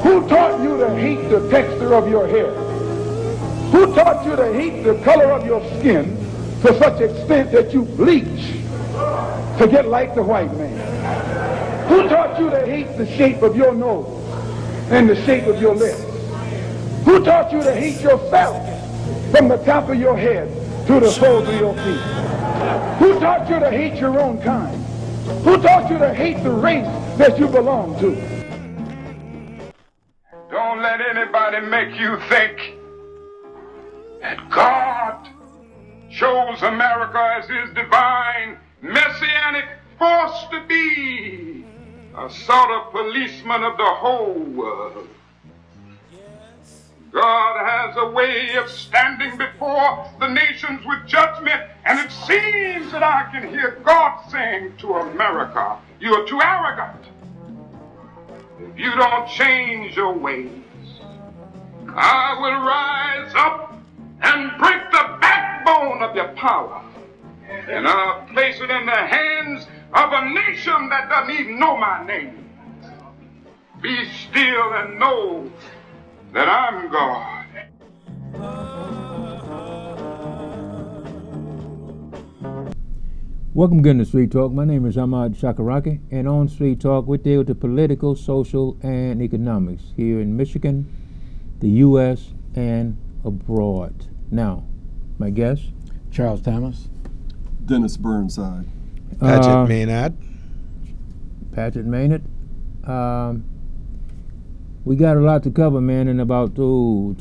Who taught you to hate the texture of your hair? Who taught you to hate the color of your skin to such extent that you bleach to get like the white man? Who taught you to hate the shape of your nose and the shape of your lips? Who taught you to hate yourself from the top of your head to the soles of your feet? Who taught you to hate your own kind? Who taught you to hate the race that you belong to? Don't let anybody make you think that God chose America as his divine messianic force to be a sort of policeman of the whole world. God has a way of standing before the nations with judgment, and it seems that I can hear God saying to America, you are too arrogant. If you don't change your ways, I will rise up and break the backbone of your power, and I'll place it in the hands of a nation that doesn't even know my name. Be still and know that I'm God. Welcome again to Street Talk. My name is Ahmad Shakaraki, and on Street Talk we deal with the political, social, and economics here in Michigan, the U.S., and abroad. Now, my guest? Charles Thomas. Dennis Burnside. Patrick Maynard. Patrick Maynard. We got a lot to cover, man, in about 27,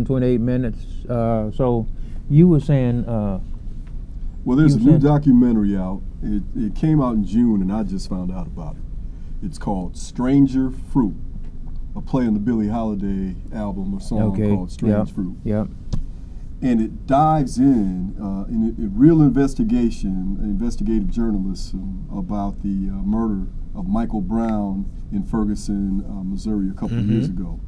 28 minutes. So you were saying... well, there's a new documentary out. It came out in June, and I just found out about it. It's called Stranger Fruit, a play on the Billie Holiday album or song called Strange Fruit. Yep. And it dives in a real investigative journalism about the murder of Michael Brown in Ferguson, Missouri, a couple of years ago.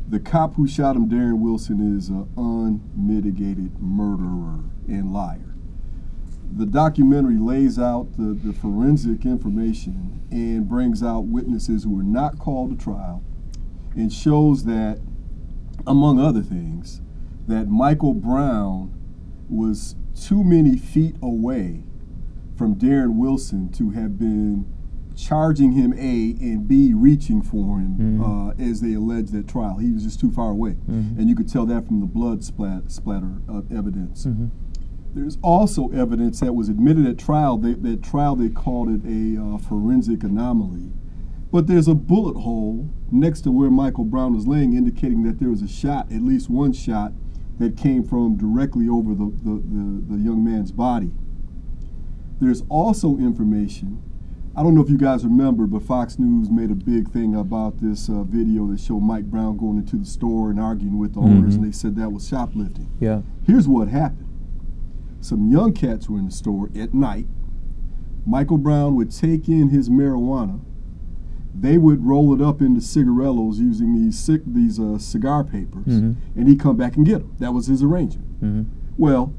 The cop who shot him, Darren Wilson, is an unmitigated murderer and liar. The documentary lays out the forensic information and brings out witnesses who were not called to trial and shows that, among other things, that Michael Brown was too many feet away from Darren Wilson to have been charging him A and B reaching for him as they alleged at trial. He was just too far away. And you could tell that from the blood splatter evidence. There's also evidence that was admitted at trial. That trial they called it a forensic anomaly. But there's a bullet hole next to where Michael Brown was laying, indicating that there was a shot, at least one shot, that came from directly over the young man's body. There's also information, I don't know if you guys remember, but Fox News made a big thing about this video that showed Mike Brown going into the store and arguing with the owners, and they said that was shoplifting. Yeah. Here's what happened. Some young cats were in the store at night. Michael Brown would take in his marijuana. They would roll it up into cigarillos using these cigar papers, and he'd come back and get them. That was his arrangement. Well,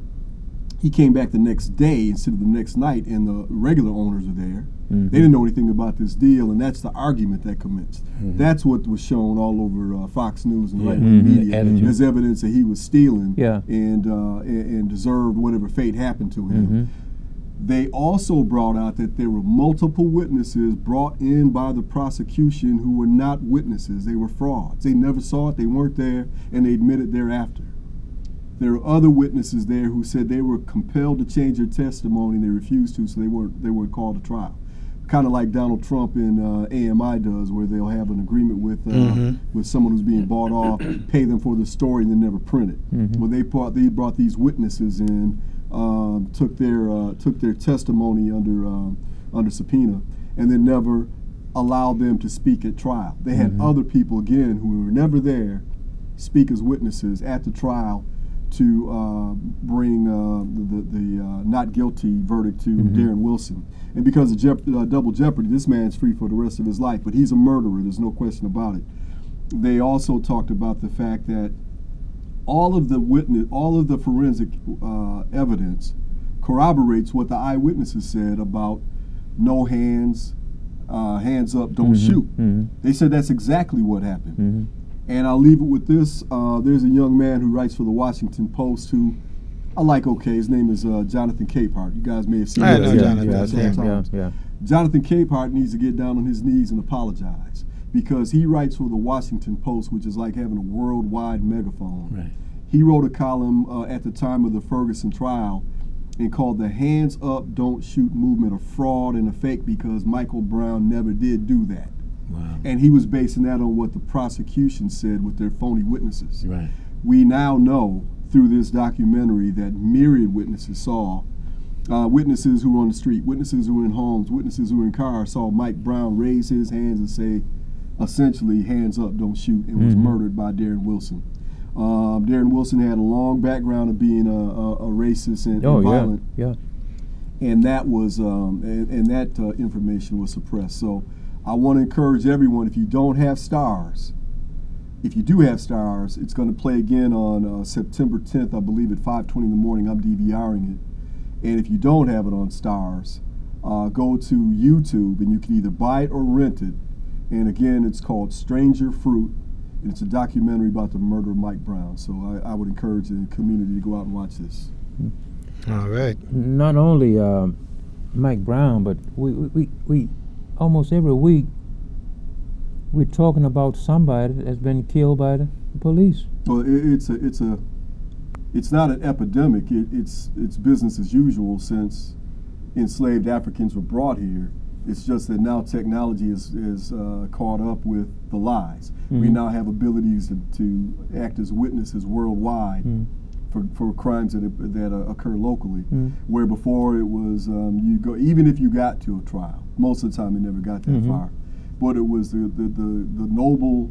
he came back the next day instead of the next night, and the regular owners were there. They didn't know anything about this deal, and that's the argument that commenced. That's what was shown all over Fox News and right-wing media as evidence that he was stealing and deserved whatever fate happened to him. They also brought out that there were multiple witnesses brought in by the prosecution who were not witnesses. They were frauds. They never saw it, they weren't there, and they admitted thereafter. There are other witnesses there who said they were compelled to change their testimony and they refused to, so they weren't called to trial. Kind of like Donald Trump in AMI does, where they'll have an agreement with someone who's being bought off, pay them for the story, and then never print it. Well, they brought these witnesses in, took their testimony under subpoena, and then never allowed them to speak at trial. They had other people again who were never there speak as witnesses at the trial to bring the not guilty verdict to Darren Wilson. And because of double jeopardy, this man's free for the rest of his life, but he's a murderer, there's no question about it. They also talked about the fact that all of the forensic evidence corroborates what the eyewitnesses said about no hands, hands up, don't shoot. They said that's exactly what happened. And I'll leave it with this. There's a young man who writes for the Washington Post who I like. Okay, his name is Jonathan Capehart. You guys may have seen I him. know Jonathan. Yeah. Jonathan Capehart needs to get down on his knees and apologize because he writes for the Washington Post, which is like having a worldwide megaphone. Right. He wrote a column at the time of the Ferguson trial and called the Hands Up, Don't Shoot movement a fraud and a fake because Michael Brown never did do that. Wow. And he was basing that on what the prosecution said with their phony witnesses. Right. We now know through this documentary that myriad witnesses saw, witnesses who were on the street, witnesses who were in homes, witnesses who were in cars, saw Mike Brown raise his hands and say, essentially, hands up, don't shoot, and was murdered by Darren Wilson. Darren Wilson had a long background of being a racist and violent. Yeah. And that was information was suppressed. So I want to encourage everyone, if you don't have Stars, if you do have Stars, it's going to play again on September 10th, I believe, at 5:20 in the morning. I'm DVRing it. And if you don't have it on Stars, go to YouTube and you can either buy it or rent it. And again, it's called Stranger Fruit. And it's a documentary about the murder of Mike Brown. So I would encourage the community to go out and watch this. All right. Not only Mike Brown, but we almost every week we're talking about somebody that's been killed by the police. Well, it's not an epidemic. It's business as usual since enslaved Africans were brought here. It's just that now technology is caught up with the lies. We now have abilities to act as witnesses worldwide for crimes that occur locally. Where before it was you go, even if you got to a trial, most of the time it never got that far. But it was the noble,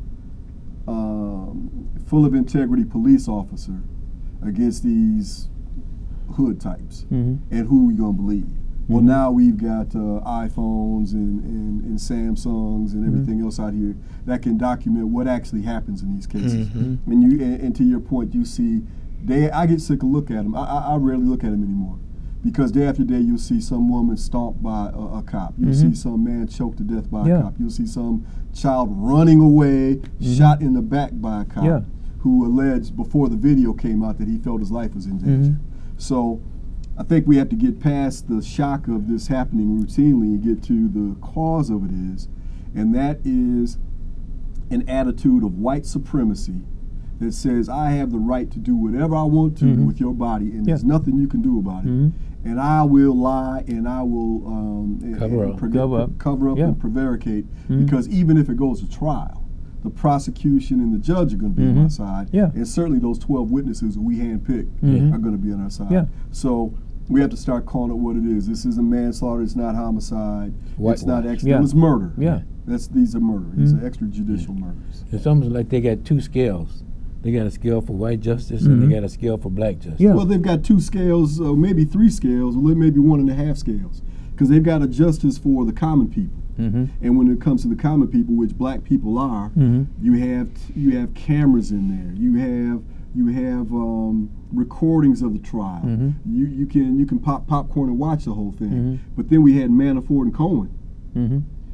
full of integrity police officer against these hood types. And who are we gonna believe? Well, now we've got iPhones and Samsungs and everything else out here that can document what actually happens in these cases. And to your point, you see, I get sick of looking at them. I rarely look at them anymore because day after day you'll see some woman stomped by a cop. You'll see some man choked to death by a cop. You'll see some child running away, shot in the back by a cop who alleged before the video came out that he felt his life was in danger. So I think we have to get past the shock of this happening routinely and get to the cause of it is, and that is an attitude of white supremacy that says I have the right to do whatever I want to with your body, and there's nothing you can do about it. And I will lie, and I will cover up and prevaricate, because even if it goes to trial, the prosecution and the judge are going to be on our side, and certainly those 12 witnesses who we handpicked are going to be on our side. So we have to start calling it what it is. This isn't manslaughter. It's not homicide. It's not accident. It's murder. These are murder. These are extrajudicial murders. It's almost like they got two scales. They got a scale for white justice and they got a scale for black justice. Well, they've got two scales, maybe three scales, or maybe 1.5 scales, because they've got a justice for the common people. And when it comes to the common people, which black people are, you have cameras in there. You have recordings of the trial. You can pop popcorn and watch the whole thing. But then we had Manafort and Cohen,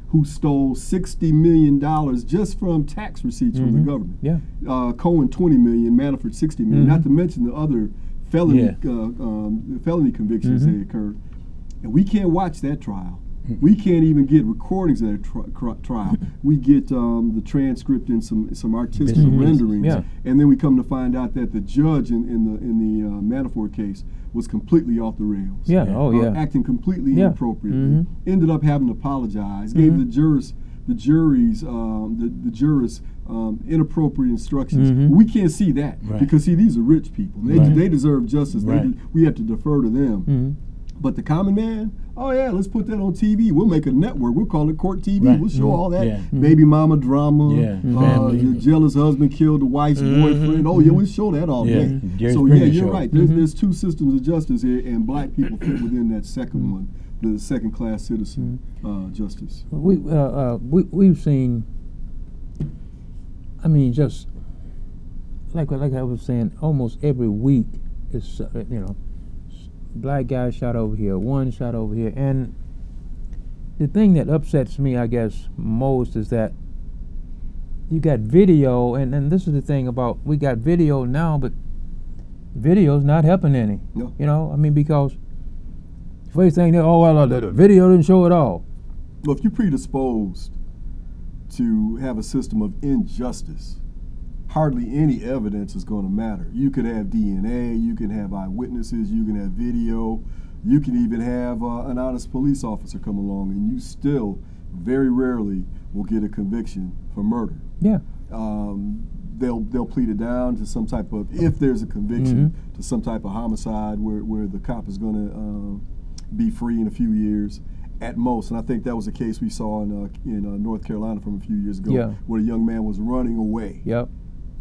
who stole $60 million just from tax receipts from the government. Cohen $20 million, Manafort $60 million. Not to mention the other felony convictions that occurred. And we can't watch that trial. We can't even get recordings of that trial. We get the transcript and some artistic renderings, and then we come to find out that the judge in the Manafort case was completely off the rails. Acting completely inappropriately. Ended up having to apologize. Gave the jurors inappropriate instructions. We can't see that because these are rich people. They deserve justice. We have to defer to them. But the common man, let's put that on TV. We'll make a network. We'll call it Court TV. We'll show all that baby mama drama. The jealous husband killed the wife's boyfriend. We'll show that all day. So you're right. There's two systems of justice here, and black people fit within that second one, the second-class citizen justice. We've seen. I mean, just like I was saying, almost every week is black guy shot over here, one shot over here, and the thing that upsets me, I guess, most is that you got video, and this is the thing about, we got video now, but video's not helping any. No. You know, I mean, because first thing, the video didn't show it all. Well, if you're predisposed to have a system of injustice, hardly any evidence is going to matter. You could have DNA, you can have eyewitnesses, you can have video, you can even have an honest police officer come along, and you still very rarely will get a conviction for murder. Yeah. They'll plead it down to some type of, if there's a conviction, to some type of homicide where the cop is going to be free in a few years at most. And I think that was a case we saw in North Carolina from a few years ago, where a young man was running away. Yep.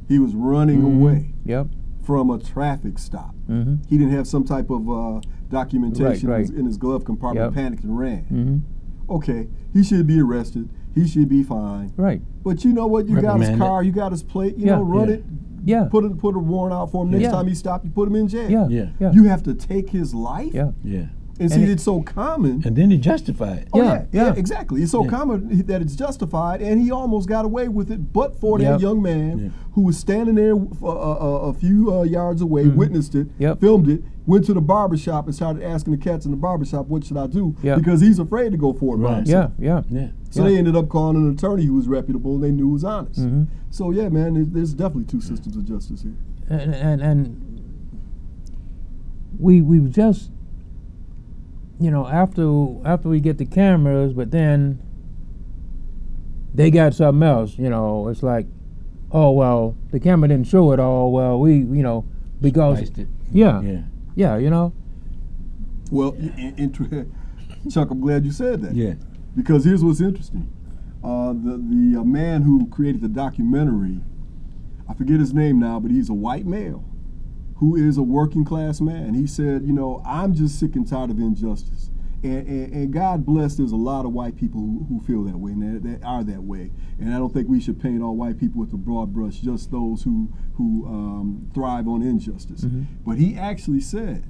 He was running away. Yep. From a traffic stop. He didn't have some type of documentation Right. in his glove compartment, panicked and ran. Okay, he should be arrested. He should be fined. Right. But you know what? You got his Reprimanded. car, you got his plate, you know, run it. Yeah. Put a warrant out for him. Next Yeah. time he stopped, you put him in jail. Yeah. Yeah. Yeah. You have to take his life? Yeah. Yeah. And see, it's so common. And then he justified it. Oh, Yeah, yeah, yeah. exactly. It's so common that it's justified, and he almost got away with it, but for that young man who was standing there a few yards away, witnessed it, filmed it, went to the barbershop and started asking the cats in the barbershop, what should I do? Because he's afraid to go for it by himself. Yeah. So they ended up calling an attorney who was reputable and they knew was honest. So yeah, man, there's definitely two systems of justice here. And we've just, you know, after we get the cameras, but then they got something else. You know, it's like, oh well, the camera didn't show it all. Well, we, you know, because Spliced it. yeah, you know. Well, Chuck, I'm glad you said that. Yeah. Because here's what's interesting. The man who created the documentary, I forget his name now, but he's a white male who is a working class man. He said, you know, I'm just sick and tired of injustice. And God bless, there's a lot of white people who feel that way and that are that way. And I don't think we should paint all white people with a broad brush, just those who thrive on injustice. But he actually said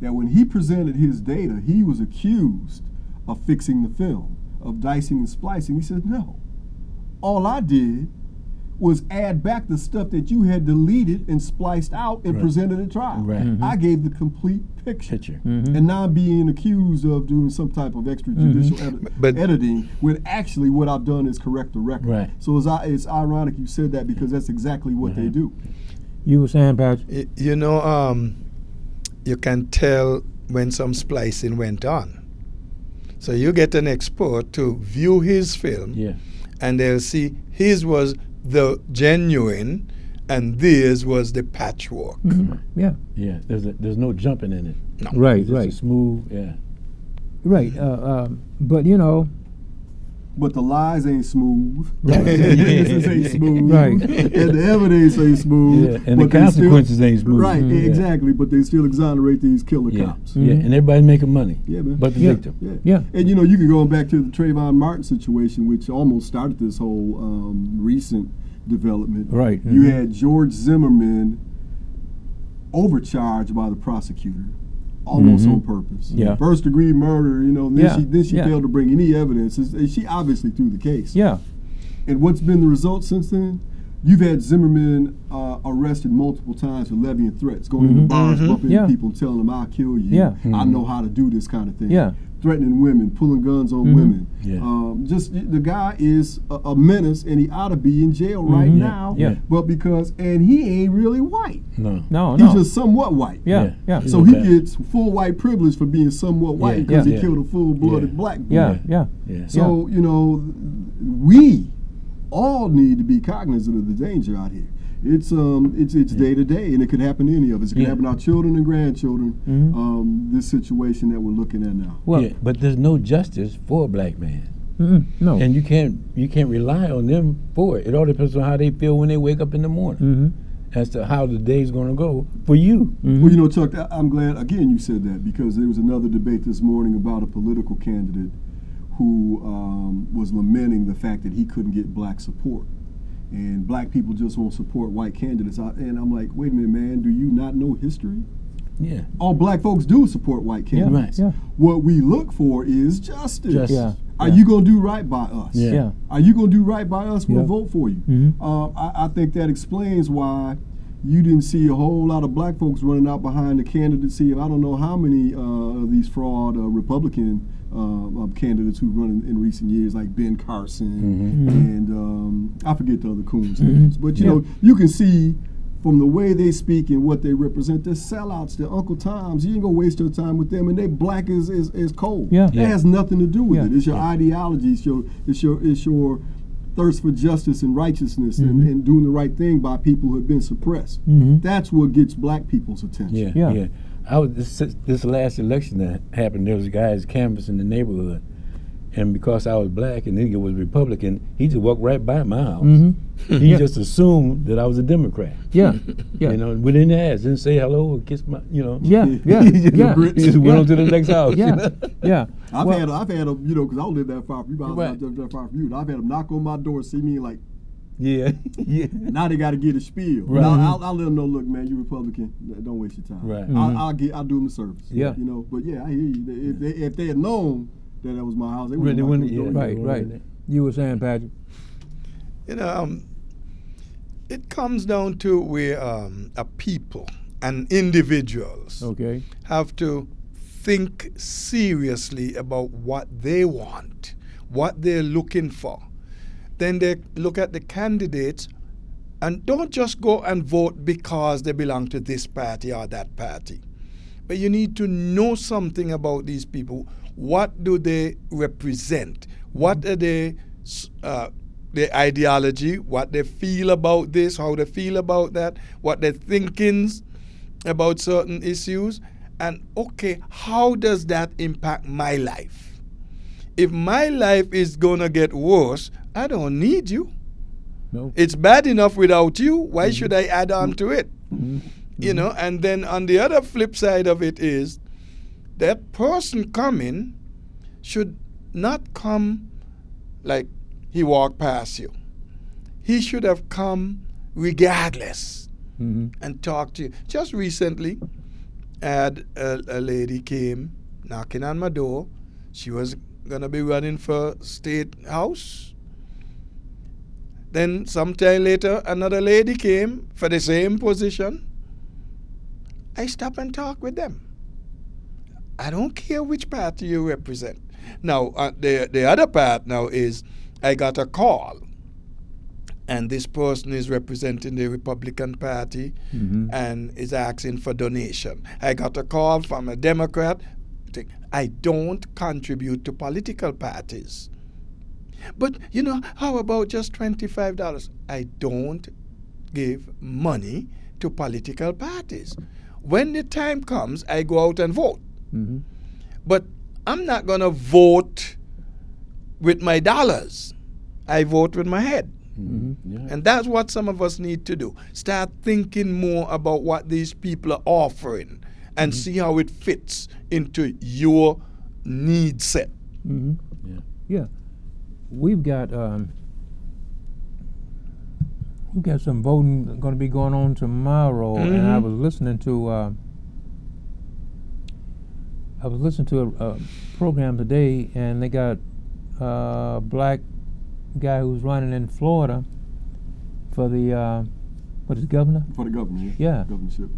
that when he presented his data, he was accused of fixing the film, of dicing and splicing. He said, no, all I did was add back the stuff that you had deleted and spliced out and presented at trial. I gave the complete picture. And now I'm being accused of doing some type of extrajudicial editing, when actually what I've done is correct the record. So it's ironic you said that, because that's exactly what they do. You were saying, Patrick? You know, you can tell when some splicing went on. So you get an expert to view his film, and they'll see his was the genuine, and this was the patchwork. Yeah. There's no jumping in it. No. Right. It's just smooth. Right. But you know. But the lies ain't smooth. The witnesses ain't smooth. Right. And the evidence ain't smooth. And the consequences ain't smooth. Right, exactly. But they still exonerate these killer cops. And everybody's making money. Yeah, man. But the victim. Yeah. And you know, you can go back to the Trayvon Martin situation, which almost started this whole recent development. Right. You had George Zimmerman overcharged by the prosecutor, almost on purpose. Yeah. First degree murder, you know, then she Yeah. failed to bring any evidence. She obviously threw the case. Yeah. And what's been the result since then? You've had Zimmerman arrested multiple times for levying threats, going into bars, bumping into people, telling them, I'll kill you. Yeah. I know how to do this kind of thing. Yeah. Threatening women, pulling guns on women. Yeah. Just the guy is a menace, and he ought to be in jail right now. Yeah. But and he ain't really white. No. He's just somewhat white. Yeah. So he gets full white privilege for being somewhat white because he killed a full-blooded black boy. Yeah. So, you know, we all need to be cognizant of the danger out here. It's day to day, and it could happen to any of us. It can happen to our children and grandchildren. This situation that we're looking at now. Well, but there's no justice for a black man. No. And you can't rely on them for it. It all depends on how they feel when they wake up in the morning, as to how the day's going to go for you. Well, you know, Chuck, I'm glad again you said that, because there was another debate this morning about a political candidate who was lamenting the fact that he couldn't get black support. And black people just won't support white candidates. And I'm like, wait a minute, man, do you not know history? All black folks do support white candidates. Yeah. What we look for is justice. Yeah. Are you going to do right by us? Yeah. Are you going to do right by us? We'll Yeah. vote for you. Mhm. I think that explains why you didn't see a whole lot of black folks running out behind the candidacy of I don't know how many of these fraud Republican candidates who run in recent years, like Ben Carson and I forget the other coons names. But you know, you can see from the way they speak and what they represent, they're sellouts, they're Uncle Toms. You ain't gonna waste your time with them, and they black as coal. Yeah. It has nothing to do with Yeah. it. It's your ideology. It's your thirst for justice and righteousness and doing the right thing by people who have been suppressed. That's what gets black people's attention. Yeah. I was this last election that happened. There was guys canvassing the neighborhood, and because I was black and nigga was Republican, he just walked right by my house. He just assumed that I was a Democrat. Yeah. You know, we didn't ask, didn't say hello or kiss my, you know. Yeah. He just went on to the next house. Yeah. You know? Yeah. I've had them, you know, because I don't live that far from you, but I don't live that far from you. And I've had them knock on my door, see me like, Yeah. now they got to get a spiel. Right. I'll let them know, look, man, you Republican, don't waste your time. Right. I'll do them the service. Yeah. You know, but yeah, I hear you. If they had known that was my house, they Really wouldn't wouldn't. knock on the door. Right. You were saying, Patrick? You know, it comes down to where a people and individuals Okay. have to think seriously about what they want, what they're looking for. Then they look at the candidates and don't just go and vote because they belong to this party or that party. But you need to know something about these people. What do they represent? What are their ideology, what they feel about this, how they feel about that, what their thinkings about certain issues, and okay, how does that impact my life? If my life is gonna get worse, I don't need you. No. It's bad enough without you. Why should I add on to it? You know, and then on the other flip side of it is that person coming should not come like he walked past you. He should have come regardless and talked to you. Just recently, I had a lady came knocking on my door. She was going to be running for State House. Then sometime later, another lady came for the same position. I stop and talk with them. I don't care which party you represent. Now, the other part now is I got a call, and this person is representing the Republican Party and is asking for donation. I got a call from a Democrat. I don't contribute to political parties. But, you know, how about just $25? I don't give money to political parties. When the time comes, I go out and vote. But I'm not going to vote with my dollars. I vote with my head. And that's what some of us need to do. Start thinking more about what these people are offering and see how it fits into your need set. Yeah. We've got some voting going to be going on tomorrow, and I was listening to a program today, and they got a black guy who's running in Florida for the what is governor? For the governor, Yeah. Governorship.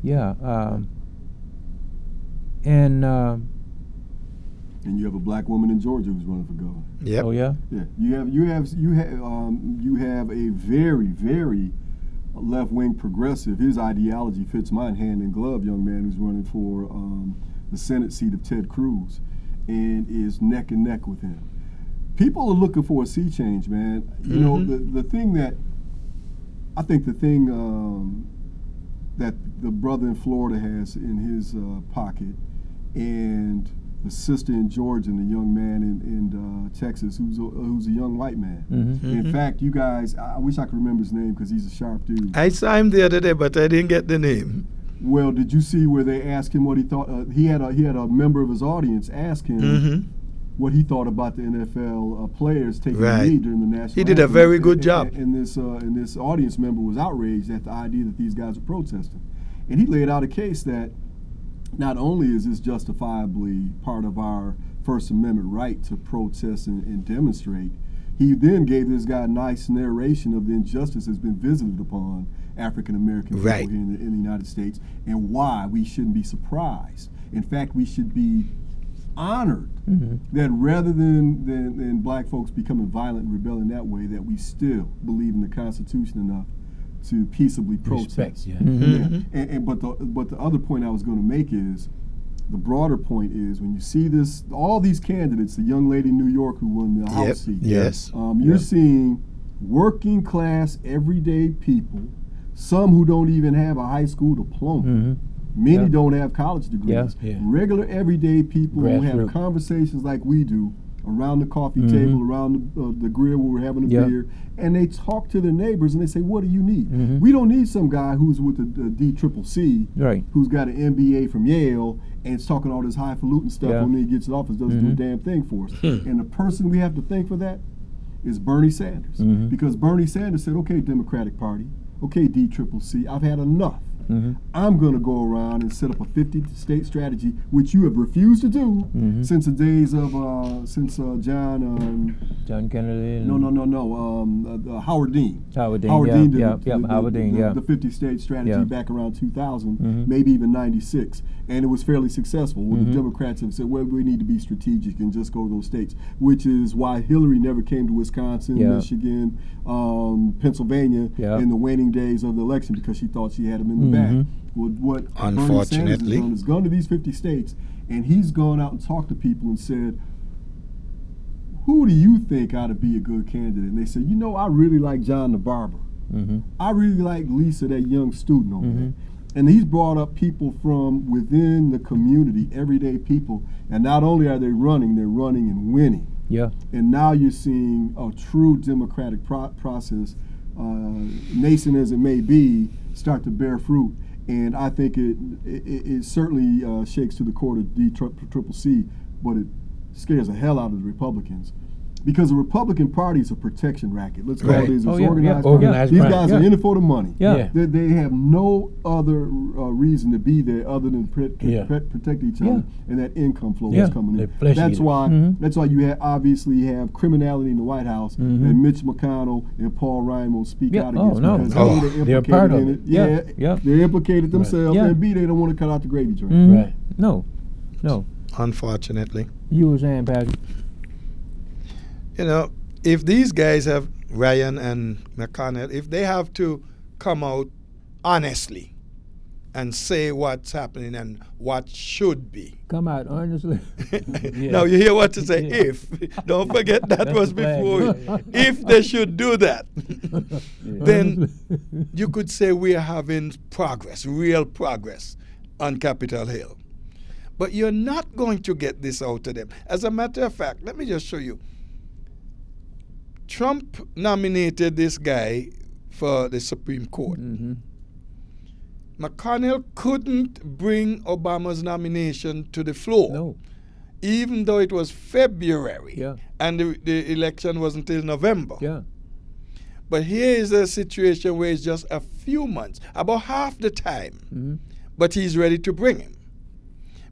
Yeah. And you have a black woman in Georgia who's running for governor. Yep. Oh yeah. Yeah, you have a very, very left-wing progressive. His ideology fits mine hand in glove. Young man who's running for the Senate seat of Ted Cruz, and is neck and neck with him. People are looking for a sea change, man. You know, the thing that I think that the brother in Florida has in his pocket, and the sister in Georgia and the young man in Texas who's a young white man. In fact, you guys, I wish I could remember his name because he's a sharp dude. I saw him the other day, but I didn't get the name. Well, did you see where they asked him what he thought? He had a member of his audience ask him what he thought about the NFL players taking the lead during the national. He did a very good job. And this audience member was outraged at the idea that these guys are protesting, and he laid out a case that not only is this justifiably part of our First Amendment right to protest and demonstrate. He then gave this guy a nice narration of the injustice that's been visited upon African American people Right. here in the United States, and why we shouldn't be surprised. In fact, we should be honored that rather than black folks becoming violent and rebelling that way, that we still believe in the Constitution enough to peaceably protest. Respect, yeah. Yeah. But the other point I was going to make is, the broader point is, when you see this, all these candidates, the young lady in New York who won the House seat, Yes. you're seeing working class, everyday people, some who don't even have a high school diploma. Many Yeah. don't have college degrees. Yeah. Regular, everyday people who have Grassroots. conversations like we do around the coffee table, around the grill where we're having a Yeah. beer, and they talk to their neighbors and they say, "What do you need?" Mhm. We don't need some guy who's with the DCCC, Right. who's got an MBA from Yale and is talking all this highfalutin stuff. Yeah. When he gets in office, doesn't do a damn thing for us. And the person we have to thank for that is Bernie Sanders, because Bernie Sanders said, "Okay, Democratic Party, okay, DCCC, I've had enough. I'm going to go around and set up a 50-state strategy," which you have refused to do since the days of John. John Kennedy. And Howard Dean. Howard Dean. Howard yeah, Dean did yeah, the, yeah, the, Howard the, Dean. the, Yeah. the 50-state strategy Yeah. back around 2000, maybe even 96, and it was fairly successful. When the Democrats have said, "Well, we need to be strategic and just go to those states," which is why Hillary never came to Wisconsin, Yeah. Michigan, Pennsylvania Yeah. in the waning days of the election, because she thought she had them in the bag. Well, what Bernie Sanders Unfortunately. has done is gone to these 50 states, and he's gone out and talked to people and said, "Who do you think ought to be a good candidate?" And they said, "You know, I really like John the barber. I really like Lisa, that young student over there." And he's brought up people from within the community, everyday people. And not only are they running, they're running and winning. Yeah. And now you're seeing a true democratic process, nascent as it may be, start to bear fruit. And I think it certainly shakes to the core of DCCC, but it scares the hell out of the Republicans. Because the Republican Party is a protection racket. Let's call Right. it as Oh, it's yeah, organized. yeah. Organized These crime. guys Yeah. are in it for the money. Yeah. Yeah. They have no other reason to be there other than protect each other, and that income flow Yeah. is coming They're in. flesh That's eaters. why. That's why you obviously have criminality in the White House, and Mitch McConnell and Paul Ryan won't speak Yeah. out Oh, against no. because Oh, A, they're a implicated part of in it. it. Yeah, Yeah. they're implicated themselves, Yeah. and B, they don't want to cut out the gravy train. Mhm. Right. No. Unfortunately. You were saying, Patrick? You know, if these guys have, Ryan and McConnell, if they have to come out honestly and say what's happening and what should be. Come out honestly. Now you hear what to say, Yeah. if. Don't forget that That's was the flag. before. If they should do that, then you could say we are having progress, real progress on Capitol Hill. But you're not going to get this out of them. As a matter of fact, let me just show you. Trump nominated this guy for the Supreme Court. McConnell couldn't bring Obama's nomination to the floor, No. even though it was February Yeah. and the election was until November. Yeah. But here is a situation where it's just a few months, about half the time, but he's ready to bring him.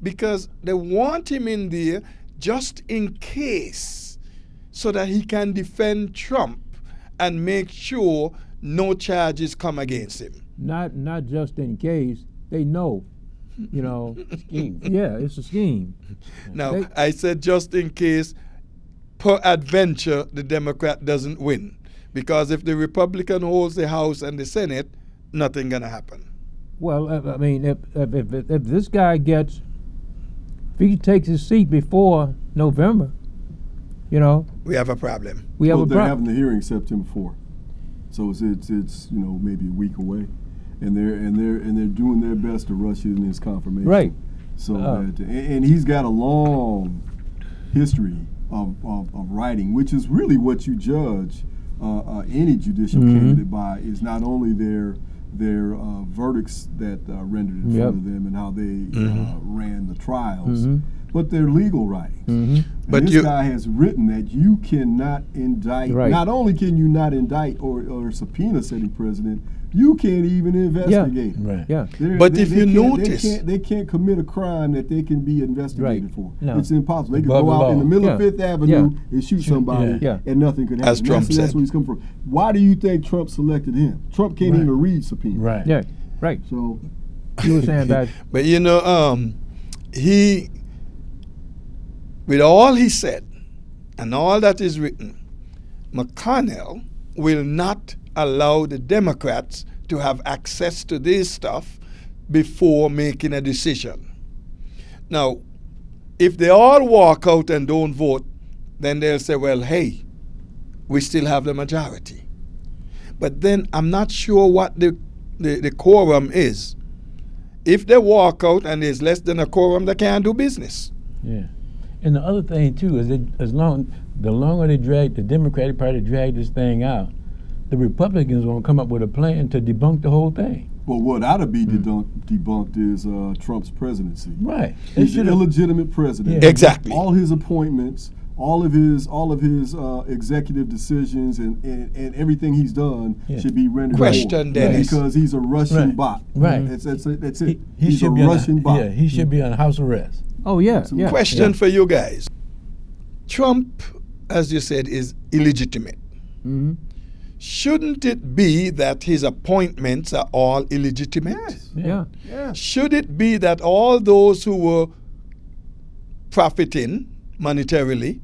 Because they want him in there just in case, so that he can defend Trump and make sure no charges come against him. Not just in case. They know. You know. Scheme. Yeah, it's a scheme. Now, They- I said just in case, per adventure, the Democrat doesn't win. Because if the Republican holds the House and the Senate, nothing gonna happen. Well, I mean, if this guy gets, if he takes his seat before November, you know, We have a problem. we have Well, a they're problem. having the hearing September 4th, so it's maybe a week away, and they're doing their best to rush in his confirmation. Right. So and he's got a long history of writing, which is really what you judge any judicial candidate by, is not only their verdicts that rendered in Yep. front of them and how they ran the trials, but their legal writings. And But this you- guy has written that you cannot indict. Right. Not only can you not indict or subpoena sitting president, you can't even investigate. Right. Yeah. But if you notice, they can't commit a crime that they can be investigated Right. for. No. It's impossible. They could Above go the out in the law. middle Yeah. of Fifth Avenue and shoot somebody, Yeah. and nothing could happen. As Trump that's said. where he's coming from. Why do you think Trump selected him? Trump can't Right. even read subpoena. Right. Yeah. Right. So You were saying that. but you know, he, with all he said and all that is written, McConnell will not allow the Democrats to have access to this stuff before making a decision. Now, if they all walk out and don't vote, then they'll say, well, hey, we still have the majority. But then I'm not sure what the quorum is. If they walk out and there's less than a quorum, they can't do business. Yeah. And the other thing too is that the longer the Democratic Party drag this thing out, the Republicans won't come up with a plan to debunk the whole thing. Well, what ought to be debunked is Trump's presidency. Right. He's an illegitimate president. Yeah. Exactly. All his appointments, all of his executive decisions, and everything he's done should be rendered Question, void Dennis. because he's a Russian Right. bot. Right. That's it. He He's a should be Russian bot. Yeah, he should be on house arrest. Oh yeah. Yeah. Question for you guys. Trump, as you said, is illegitimate. Mm-hmm. Shouldn't it be that his appointments are all illegitimate? Yeah. Should it be that all those who were profiting monetarily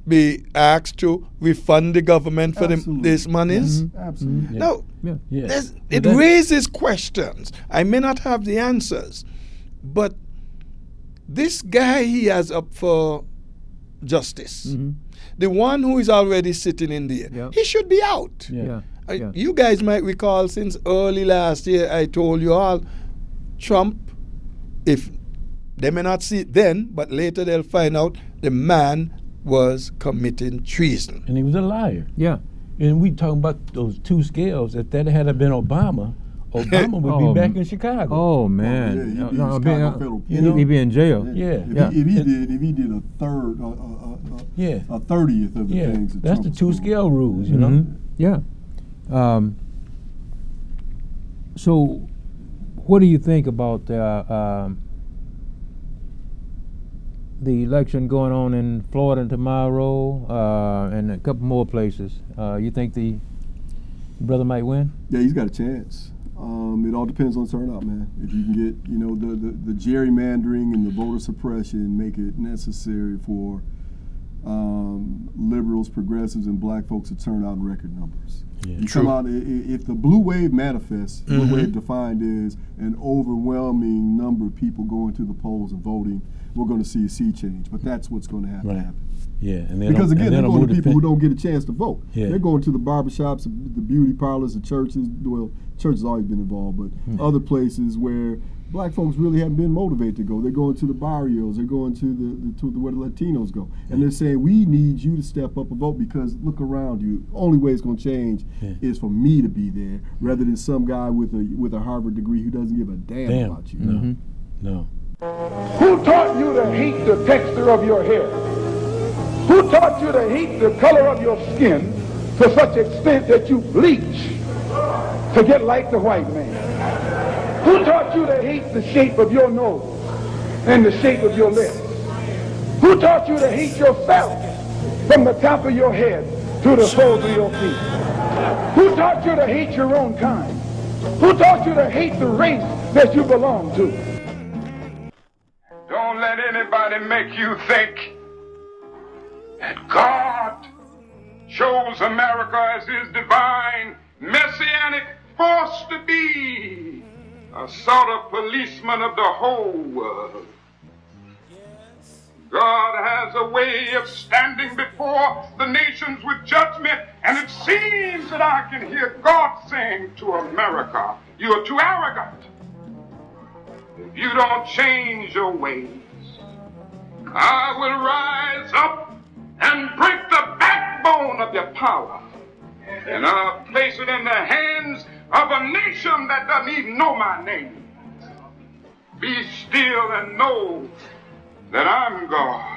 be asked to refund the government for these monies? Absolutely. No, Yeah. Yeah. it raises questions. I may not have the answers, but this guy he has up for justice, Mm-hmm. the one who is already sitting in there, Yeah. he should be out. Yeah. Yeah. You guys might recall since early last year, I told you all, Trump, if they may not see it then, but later they'll find out the man was committing treason. And he was a liar. Yeah. And we talking about those two scales. If that had been Obama would Oh, be back in Chicago. Oh man. he'd be in No, Chicago federal you know, he'd be in jail. Yeah. Yeah. If he did a third, Yeah. a 30th of the Yeah. things. That That's Trump the was two doing. scale rules, you know. Mhm. Yeah. So, what do you think about the election going on in Florida tomorrow and a couple more places? You think the brother might win? Yeah, he's got a chance. It all depends on turnout, man. If you can get, the gerrymandering and the voter suppression make it necessary for liberals, progressives, and black folks to turn out in record numbers. Yeah. You True. come out, if the blue wave manifests, blue wave defined is an overwhelming number of people going to the polls and voting, we're going to see a sea change. But that's what's going to have to Right. happen. Yeah. And they Because don't- again, and they they're don't going move to the people who fin- don't get a chance to vote. Yeah. They're going to the barbershops, the beauty parlors, the churches. Well, church has always been involved, but other places where black folks really haven't been motivated to go. They're going to the barrios. They're going to where the Latinos go, and they're saying, "We need you to step up and vote because look around you. Only way it's going to change is for me to be there, rather than some guy with a Harvard degree who doesn't give a damn about you." No. No. Who taught you to hate the texture of your hair? Who taught you to hate the color of your skin to such extent that you bleach to get like the white man? Who taught you to hate the shape of your nose and the shape of your lips? Who taught you to hate yourself from the top of your head to the soles of your feet? Who taught you to hate your own kind? Who taught you to hate the race that you belong to? Don't let anybody make you think that God chose America as his divine messianic force to be a sort of policeman of the whole world. God has a way of standing before the nations with judgment, and it seems that I can hear God saying to America, "You are too arrogant. If you don't change your ways, I will rise up and break the backbone of your power, and I'll place it in the hands of a nation that doesn't even know my name. Be still and know that I'm God."